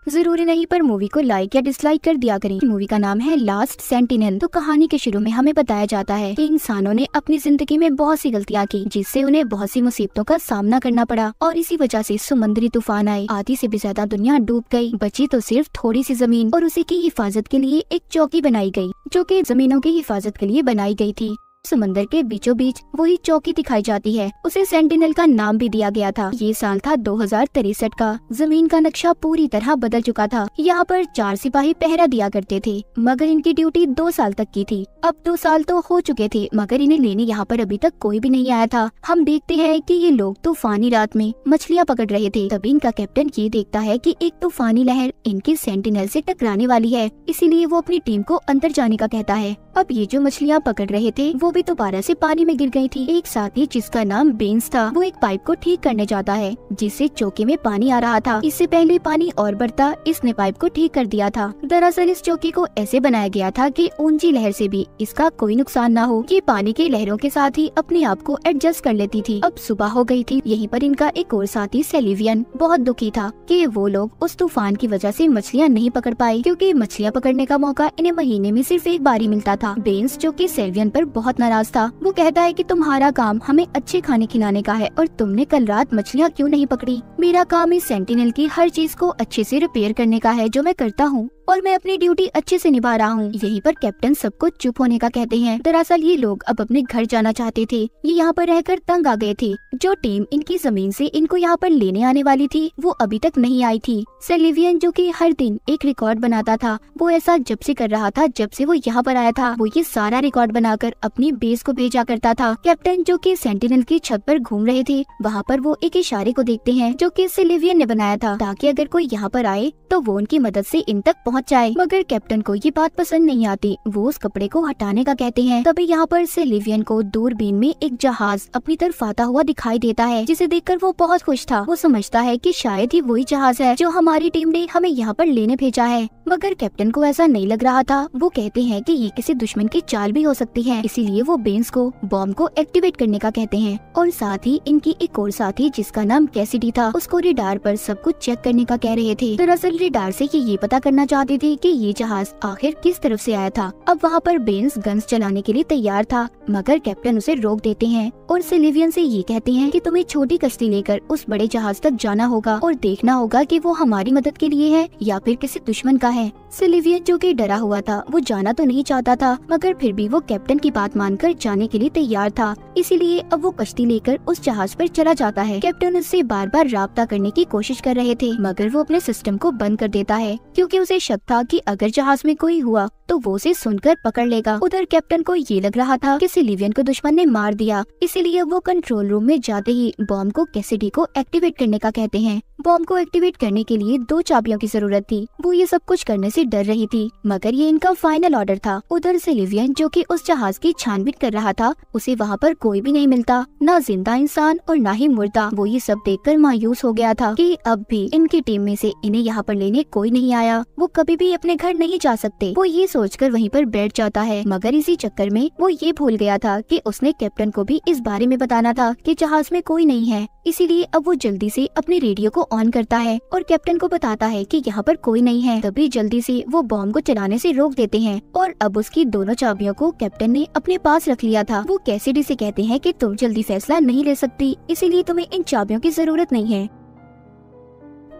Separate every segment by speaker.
Speaker 1: जरूरी नहीं पर मूवी को लाइक या डिसलाइक कर दिया करें। मूवी का नाम है लास्ट सेंटिनल। तो कहानी के शुरू में हमें बताया जाता है कि इंसानों ने अपनी जिंदगी में बहुत सी गलतियाँ की, जिससे उन्हें बहुत सी मुसीबतों का सामना करना पड़ा और इसी वजह से समुद्री तूफान आए। आधी से भी ज्यादा दुनिया डूब गई, बची तो सिर्फ थोड़ी सी जमीन और उसी की हिफाजत के लिए एक चौकी बनाई गई, जो कि जमीनों की हिफाजत के लिए बनाई गई थी। समंदर के बीचों बीच वही चौकी दिखाई जाती है। उसे सेंटिनल का नाम भी दिया गया था। ये साल था 2063 का। जमीन का नक्शा पूरी तरह बदल चुका था। यहाँ पर 4 सिपाही पहरा दिया करते थे, मगर इनकी ड्यूटी 2 साल तक की थी। अब 2 साल तो हो चुके थे, मगर इन्हें लेने यहाँ पर अभी तक कोई भी नहीं आया था। हम देखते हैं कि ये लोग तूफानी रात में मछलियाँ पकड़ रहे थे। तभी इनका कैप्टन ये देखता है कि एक तूफानी लहर इनके सेंटिनल से टकराने वाली है, इसीलिए वो अपनी टीम को अंदर जाने का कहता है। अब ये जो मछलियाँ पकड़ रहे थे वो भी दोबारा से पानी में गिर गई थी। एक साथी जिसका नाम बेंस था, वो एक पाइप को ठीक करने जाता है, जिससे चौकी में पानी आ रहा था। इससे पहले पानी और बढ़ता, इसने पाइप को ठीक कर दिया था। दरअसल इस चौकी को ऐसे बनाया गया था कि ऊंची लहर से भी इसका कोई नुकसान न हो। ये पानी की लहरों के साथ ही अपने आप को एडजस्ट कर लेती थी। अब सुबह हो गई थी। यहीं पर इनका एक और साथी सेलिवियन बहुत दुखी था कि वो लोग उस तूफान की वजह से मछलियाँ नहीं पकड़ पाए, क्योंकि मछलियाँ पकड़ने का मौका इन्हें महीने में सिर्फ एक बार ही मिलता था। बेंस जो कि सेलिवियन पर बहुत नाराज था, वो कहता है कि तुम्हारा काम हमें अच्छे खाने खिलाने का है और तुमने कल रात मछलियाँ क्यों नहीं पकड़ी। मेरा काम इस सेंटिनल की हर चीज को अच्छे से रिपेयर करने का है, जो मैं करता हूँ और मैं अपनी ड्यूटी अच्छे से निभा रहा हूँ। यहीं पर कैप्टन सबको चुप होने का कहते हैं। दरअसल ये लोग अब अपने घर जाना चाहते थे। ये यहाँ पर रहकर तंग आ गए थे। जो टीम इनकी जमीन से इनको यहाँ पर लेने आने वाली थी, वो अभी तक नहीं आई थी। सेलिवियन जो कि हर दिन एक रिकॉर्ड बनाता था, वो ऐसा जब से कर रहा था जब से वो यहाँ पर आया था। वो ये सारा रिकॉर्ड बनाकर अपनी बेस को भेजा करता था। कैप्टन जो कि सेंटिनल की छत पर घूम रहे थे, वहाँ पर वो एक इशारे को देखते हैं जो कि सेलिवियन ने बनाया था, ताकि अगर कोई यहाँ पर आए तो वो उनकी मदद से इन तक पहुँच जाए। मगर कैप्टन को ये बात पसंद नहीं आती। वो उस कपड़े को हटाने का कहते हैं। तभी यहाँ पर सेलिवियन को दूरबीन में एक जहाज अपनी तरफ आता हुआ दिखाई देता है, जिसे देखकर वो बहुत खुश था। वो समझता है कि शायद ही वही जहाज है जो हमारी टीम ने हमें यहाँ पर लेने भेजा है। मगर कैप्टन को ऐसा नहीं लग रहा था। वो कहते हैं कि ये किसी दुश्मन की चाल भी हो सकती है, इसीलिए वो बेंस को बॉम्ब को एक्टिवेट करने का कहते हैं। और साथ ही इनकी एक और साथी जिसका नाम कैसिडी था, उसको रेडार पर सब कुछ चेक करने का कह रहे थे। दरअसल रेडार से ये पता करना चाहते थे कि ये जहाज आखिर किस तरफ से आया था। अब वहाँ पर बेंस गन्स चलाने के लिए तैयार था, मगर कैप्टन उसे रोक देते हैं और सेलिवियन से ये कहते हैं कि तुम्हें छोटी कश्ती लेकर उस बड़े जहाज तक जाना होगा और देखना होगा कि वो हमारी मदद के लिए है या फिर किसी दुश्मन का है। सेलिवियन जो कि डरा हुआ था, वो जाना तो नहीं चाहता था, मगर फिर भी वो कैप्टन की बात मानकर जाने के लिए तैयार था। इसीलिए अब वो कश्ती लेकर उस जहाज पर चला जाता है। कैप्टन उससे बार बार राब्ता करने की कोशिश कर रहे थे, मगर वो अपने सिस्टम को बंद कर देता है, क्योंकि उसे शक था कि अगर जहाज में कोई हुआ तो वो उसे सुनकर पकड़ लेगा। उधर कैप्टन को ये लग रहा था कि सेलिवियन को दुश्मन ने मार दिया, इसीलिए वो कंट्रोल रूम में जाते ही बॉम्ब को कैसिडी को एक्टिवेट करने का कहते हैं। बॉम्ब को एक्टिवेट करने के लिए 2 चाबियों की जरूरत थी। वो ये सब कुछ करने से डर रही थी, मगर ये इनका फाइनल ऑर्डर था। उधर सेलिवियन जो कि उस जहाज की छानबीन कर रहा था, उसे वहाँ पर कोई भी नहीं मिलता, ना जिंदा इंसान और ना ही मुर्दा। वो ये सब देखकर मायूस हो गया था कि अब भी इनकी टीम में से इन्हें यहाँ पर लेने कोई नहीं आया। वो कभी भी अपने घर नहीं जा सकते। वो ये सोचकर वहीं पर बैठ जाता है, मगर इसी चक्कर में वो ये भूल गया था कि उसने कैप्टन को भी इस बारे में बताना था कि जहाज में कोई नहीं है। इसीलिए अब वो जल्दी से अपने रेडियो को ऑन करता है और कैप्टन को बताता है कि यहाँ पर कोई नहीं है। तभी जल्दी से वो बॉम्ब को चलाने से रोक देते हैं और अब उसकी दोनों चाबियों को कैप्टन ने अपने पास रख लिया था। वो कैसिडी से कहते हैं कि तुम जल्दी फैसला नहीं ले सकती, इसीलिए तुम्हें इन चाबियों की जरूरत नहीं है।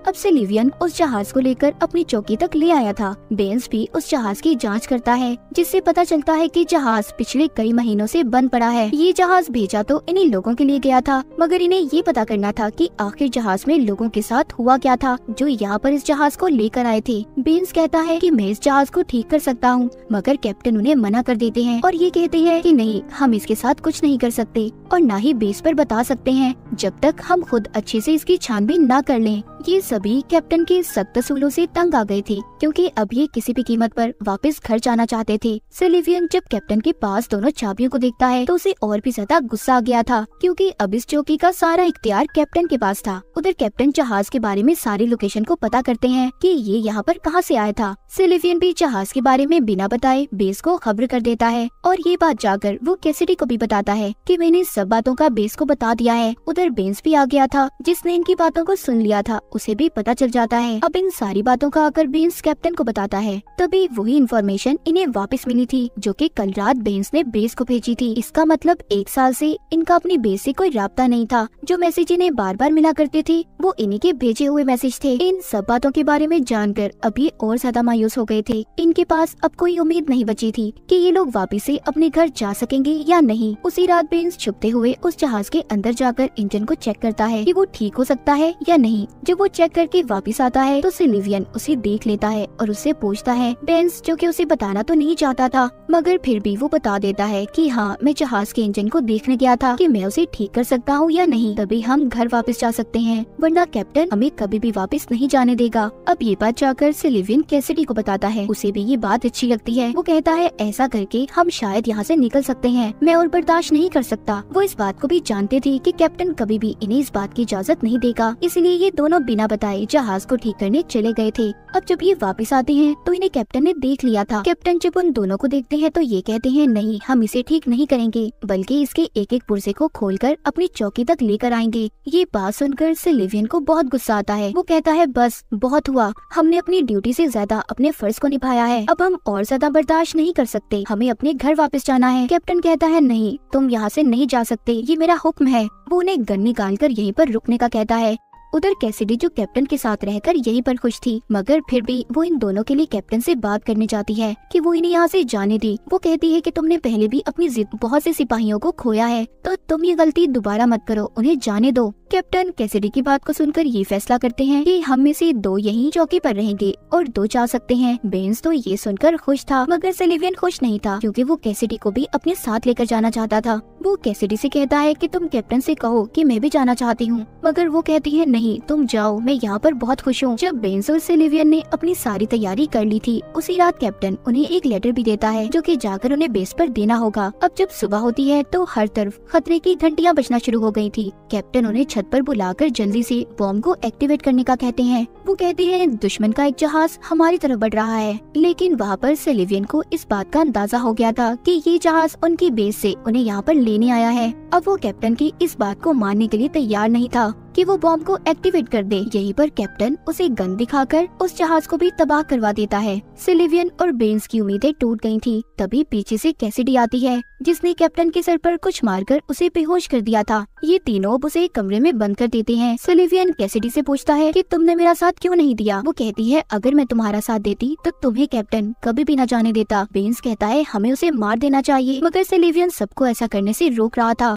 Speaker 1: अब सेलिवियन उस जहाज को लेकर अपनी चौकी तक ले आया था। बेंस भी उस जहाज की जांच करता है, जिससे पता चलता है कि जहाज पिछले कई महीनों से बंद पड़ा है। ये जहाज भेजा तो इन्हीं लोगों के लिए गया था, मगर इन्हें ये पता करना था कि आखिर जहाज में लोगों के साथ हुआ क्या था जो यहाँ पर इस जहाज को लेकर आए थे। बेंस कहता है कि मैं इस जहाज को ठीक कर सकता हूँ, मगर कैप्टन उन्हें मना कर देते हैं और ये कहते हैं कि नहीं, हम इसके साथ कुछ नहीं कर सकते और न ही बेस पर बता सकते हैं जब तक हम खुद अच्छे से इसकी छानबीन न कर लें। ये सभी कैप्टन के सख्त असूलों से तंग आ गए थे, क्योंकि अब ये किसी भी कीमत पर वापस घर जाना चाहते थे। सेलिवियन जब कैप्टन के पास दोनों चाबियों को देखता है तो उसे और भी ज्यादा गुस्सा आ गया था, क्योंकि अब इस चौकी का सारा इख्तियार कैप्टन के पास था। उधर कैप्टन जहाज के बारे में सारी लोकेशन को पता करते हैं कि ये यहाँ पर कहाँ से आया था। सिलिवियन भी जहाज के बारे में बिना बताए बेस को खबर कर देता है और ये बात जाकर वो कैसिडी को भी बताता है कि मैंने सब बातों का बेस को बता दिया है। उधर बेंस भी आ गया था जिसने इनकी बातों को सुन लिया था, उसे भी पता चल जाता है। अब इन सारी बातों का आकर बेंस कैप्टन को बताता है। तभी वही इन्फॉर्मेशन इन्हें वापस मिली थी जो कि कल रात बेंस ने बेस को भेजी थी। इसका मतलब 1 साल से इनका अपनी बेस से कोई राब्ता नहीं था। जो मैसेज इन्हें बार बार मिला करते थे वो इन्हीं के भेजे हुए मैसेज थे। इन सब बातों के बारे में जानकर अब ये और ज्यादा मायूस हो गए थे। इनके पास अब कोई उम्मीद नहीं बची थी कि ये लोग वापस से अपने घर जा सकेंगे या नहीं। उसी रात बेंस छुपते हुए उस जहाज के अंदर जाकर इंजन को चेक करता है कि वो ठीक हो सकता है या नहीं। जब वो चेक करके वापस आता है तो सिलिवियन उसे देख लेता है और उससे पूछता है। बेंस जो कि उसे बताना तो नहीं चाहता था मगर फिर भी वो बता देता है कि हाँ, मैं जहाज के इंजन को देखने गया था कि मैं उसे ठीक कर सकता हूँ या नहीं, तभी हम घर वापस जा सकते हैं, वरना कैप्टन हमें कभी भी वापस नहीं जाने देगा। अब ये बात जाकर सिलिवियन कैसिडी को बताता है। उसे भी ये बात अच्छी लगती है। वो कहता है ऐसा करके हम शायद यहाँ से निकल सकते हैं, मैं और बर्दाश्त नहीं कर सकता। वो इस बात को भी जानते थे कि कैप्टन कभी भी इन्हें इस बात की इजाजत नहीं देगा, इसलिए ये दोनों बिना बताए जहाज को ठीक करने चले गए थे। अब जब ये वापस आते हैं तो इन्हें कैप्टन ने देख लिया था। कैप्टन जब उन दोनों को देखते हैं तो ये कहते हैं नहीं, हम इसे ठीक नहीं करेंगे बल्कि इसके एक एक पुर्जे को खोलकर अपनी चौकी तक लेकर आएंगे। ये बात सुनकर सिलिवियन को बहुत गुस्सा आता है। वो कहता है बस बहुत हुआ, हमने अपनी ड्यूटी से ज्यादा अपने फर्ज को निभाया है, अब हम और ज्यादा बर्दाश्त नहीं कर सकते, हमें अपने घर वापस जाना है। कैप्टन कहता है नहीं, तुम यहाँ से नहीं जा सकते, ये मेरा हुक्म है। वो उन्हें गन निकालकर यहीं पर रुकने का कहता है। उधर कैसिडी जो कैप्टन के साथ रहकर यहीं पर खुश थी मगर फिर भी वो इन दोनों के लिए कैप्टन से बात करने जाती है कि वो इन्हें यहाँ से जाने दी। वो कहती है कि तुमने पहले भी अपनी जिद बहुत से सिपाहियों को खोया है तो तुम ये गलती दोबारा मत करो, उन्हें जाने दो। कैप्टन कैसिडी की बात को सुनकर ये फैसला करते हैं कि हम में से 2 यहीं चौकी पर रहेंगे और 2 जा सकते हैं। बेंस तो ये सुनकर खुश था मगर सिलिवियन खुश नहीं था क्योंकि वो कैसिडी को भी अपने साथ लेकर जाना चाहता था। वो कैसिडी से कहता है कि तुम कैप्टन से कहो कि मैं भी जाना चाहती हूँ मगर वो कहती है नहीं, तुम जाओ, मैं यहाँ पर बहुत खुश हूँ। जब बेंस और सिलिवियन ने अपनी सारी तैयारी कर ली थी उसी रात कैप्टन उन्हें एक लेटर भी देता है जो कि जाकर उन्हें बेस पर देना होगा। अब जब सुबह होती है तो हर तरफ खतरे की घंटियाँ बजना शुरू हो गई थी। कैप्टन उन्हें छत पर बुलाकर जल्दी से बॉम्ब को एक्टिवेट करने का कहते हैं। वो कहते हैं दुश्मन का एक जहाज हमारी तरफ बढ़ रहा है, लेकिन वहाँ पर सिलिवियन को इस बात का अंदाजा हो गया था कि ये जहाज उनकी बेस से उन्हें यहाँ पर लेने आया है। अब वो कैप्टन की इस बात को मानने के लिए तैयार नहीं था कि वो बॉम्ब को एक्टिवेट कर दे। यहीं पर कैप्टन उसे गन दिखाकर उस जहाज को भी तबाह करवा देता है। सिलिवियन और बेंस की उम्मीदें टूट गई थी। तभी पीछे से कैसिडी आती है जिसने कैप्टन के सर पर कुछ मारकर उसे बेहोश कर दिया था। ये तीनों उसे एक कमरे में बंद कर देते हैं। सिलिवियन कैसिडी से पूछता है कि तुमने मेरा साथ क्यों नहीं दिया। वो कहती है अगर मैं तुम्हारा साथ देती तो तुम्हें कैप्टन कभी भी न जाने देता। बेंस कहता है हमें उसे मार देना चाहिए मगर सिलिवियन सबको ऐसा करने से रोक रहा था।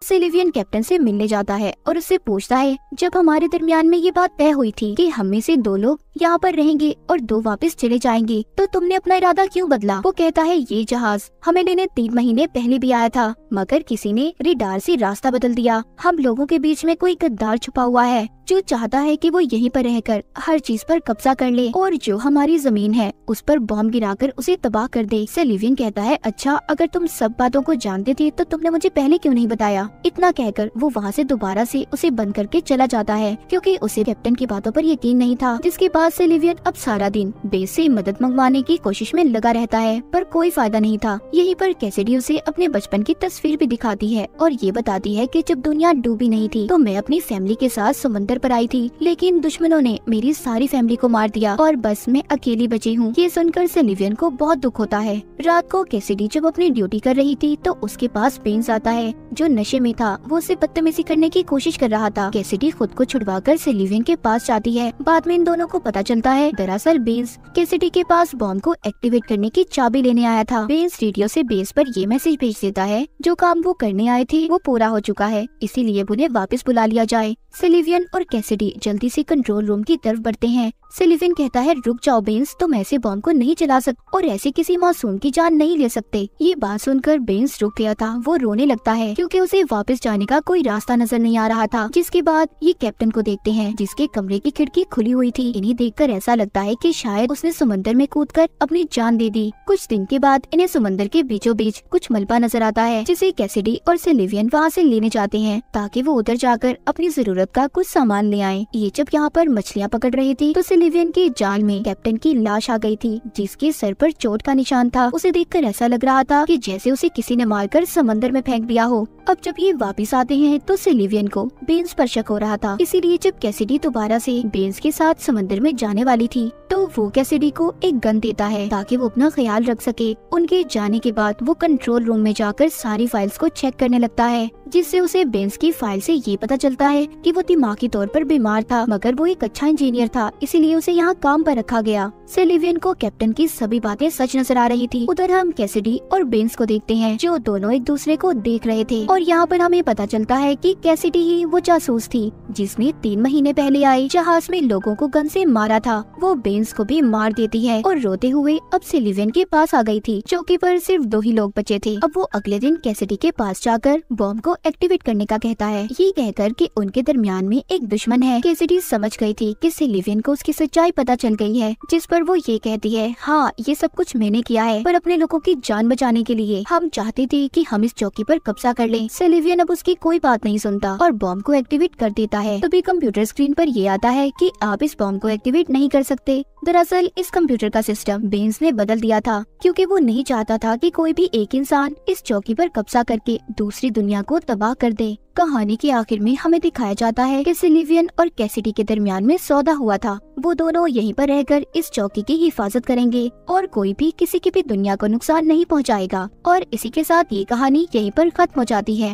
Speaker 1: सिलिवियन कैप्टन से मिलने जाता है और उससे पूछता है जब हमारे दरमियान में ये बात तय हुई थी कि हम में से 2 लोग यहाँ पर रहेंगे और 2 वापस चले जाएंगे तो तुमने अपना इरादा क्यों बदला। वो कहता है ये जहाज हमें लेने 3 महीने पहले भी आया था मगर किसी ने रेडार से रास्ता बदल दिया। हम लोगों के बीच में कोई गद्दार छुपा हुआ है जो चाहता है कि वो यहीं पर रहकर हर चीज पर कब्जा कर ले और जो हमारी जमीन है उस पर बॉम्ब गिराकर उसे तबाह कर दे। सिलिवियन कहता है अच्छा, अगर तुम सब बातों को जानते थे तो तुमने मुझे पहले क्यों नहीं बताया। इतना कहकर वो वहाँ से दोबारा से उसे बंद करके चला जाता है क्योंकि उसे कैप्टन की बातों पर यकीन नहीं था। जिसके बाद सिलिवियन अब सारा दिन बेस से मदद मंगवाने की कोशिश में लगा रहता है पर कोई फायदा नहीं था। यहीं पर कैसिडी उसे अपने बचपन की तस्वीर भी दिखाती है और ये बताती है कि जब दुनिया डूबी नहीं थी तो मैं अपनी फैमिली के साथ समुद्र पर आई थी, लेकिन दुश्मनों ने मेरी सारी फैमिली को मार दिया और बस मैं अकेली बची हूँ। ये सुनकर सिलिवियन को बहुत दुख होता है। रात को कैसिडी जब अपनी ड्यूटी कर रही थी तो उसके पास बेंस आता है जो नशे में था। वो उसे बदतमीजी करने की कोशिश कर रहा था। कैसिडी खुद को छुड़वाकर सिलिवियन के पास जाती है। बाद में इन दोनों को पता चलता है दरअसल बेंस कैसिडी के पास बॉम्ब को एक्टिवेट करने की चाबी लेने आया था। बेंस रेडियो से बेस पर ये मैसेज भेज देता है जो काम वो करने आए थे वो पूरा हो चुका है, इसीलिए उन्हें वापस बुला लिया जाए। सिलिवियन और कैसिडी जल्दी से कंट्रोल रूम की तरफ बढ़ते हैं। सिलिवियन कहता है रुक जाओ बेंस, तुम ऐसे बॉम्ब को नहीं चला सकते और ऐसे किसी मासूम की जान नहीं ले सकते। ये बात सुनकर बेंस रुक गया था। वो रोने लगता है क्योंकि उसे वापस जाने का कोई रास्ता नजर नहीं आ रहा था। जिसके बाद ये कैप्टन को देखते हैं जिसके कमरे की खिड़की खुली हुई थी। इन्हें देखकर ऐसा लगता है कि शायद उसने समंदर में कूदकर अपनी जान दे दी। कुछ दिन के बाद इन्हें समंदर के बीचों बीच कुछ मलबा नजर आता है जिसे कैसिडी और सिलिवियन वहाँ से लेने जाते हैं ताकि वो उधर जाकर अपनी जरूरत का कुछ सामान सामान ले आए। ये जब यहाँ पर मछलियाँ पकड़ रहे थे तो सिल्वियन के जाल में कैप्टन की लाश आ गई थी, जिसके सर पर चोट का निशान था। उसे देखकर ऐसा लग रहा था कि जैसे उसे किसी ने मारकर समंदर में फेंक दिया हो। अब जब ये वापस आते हैं तो सिल्वियन को बेन्स पर शक हो रहा था, इसीलिए जब कैसिडी दोबारा से बेन्स के साथ समंदर में जाने वाली थी तो वो कैसिडी को एक गन देता है ताकि वो अपना ख्याल रख सके। उनके जाने के बाद वो कंट्रोल रूम में जाकर सारी फाइल्स को चेक करने लगता है, जिससे उसे बेन्स की फाइल से ये पता चलता है कि वो दिमागी तौर पर बीमार था, मगर वो एक अच्छा इंजीनियर था, इसीलिए उसे यहाँ काम पर रखा गया। सिल्वियन को कैप्टन की सभी बातें सच नजर आ रही थी। उधर हम कैसिडी और बेन्स को देखते हैं, जो दोनों एक दूसरे को देख रहे थे, और यहाँ पर हमें पता चलता है कि कैसिडी ही वो जासूस थी जिसने 3 महीने पहले आए जहाज में लोगों को गन से मारा था। वो बेन्स को भी मार देती है और रोते हुए अब सिल्वियन के पास आ गई थी। चौकी पर सिर्फ 2 ही लोग बचे थे। अब वो अगले दिन कैसिडी के पास जाकर बॉम्ब को एक्टिवेट करने का कहता है, ये कहकर कि उनके दरमियान में एक दुश्मन है। कैसिडी समझ गई थी कि सिल्वियन को उसकी सच्चाई पता चल गई है, जिस पर वो ये कहती है, हाँ ये सब कुछ मैंने किया है, पर अपने लोगों की जान बचाने के लिए। हम चाहते थे कि हम इस चौकी पर कब्जा कर लें। सिल्वियन अब उसकी कोई बात नहीं सुनता और बॉम्ब को एक्टिवेट कर देता है। तभी कंप्यूटर स्क्रीन पर ये आता है कि आप इस बॉम्ब को एक्टिवेट नहीं कर सकते। दरअसल इस कंप्यूटर का सिस्टम बेन्स ने बदल दिया था, क्योंकि वो नहीं चाहता था कि कोई भी एक इंसान इस चौकी पर कब्जा करके दूसरी दुनिया को तबाह कर दे। कहानी के आखिर में हमें दिखाया जाता है कि सिल्वियन और कैसिडी के दरमियान में सौदा हुआ था। वो दोनों यहीं पर रहकर इस चौकी की हिफाजत करेंगे और कोई भी किसी की भी दुनिया को नुकसान नहीं पहुंचाएगा। और इसी के साथ ये कहानी यहीं पर खत्म हो जाती है।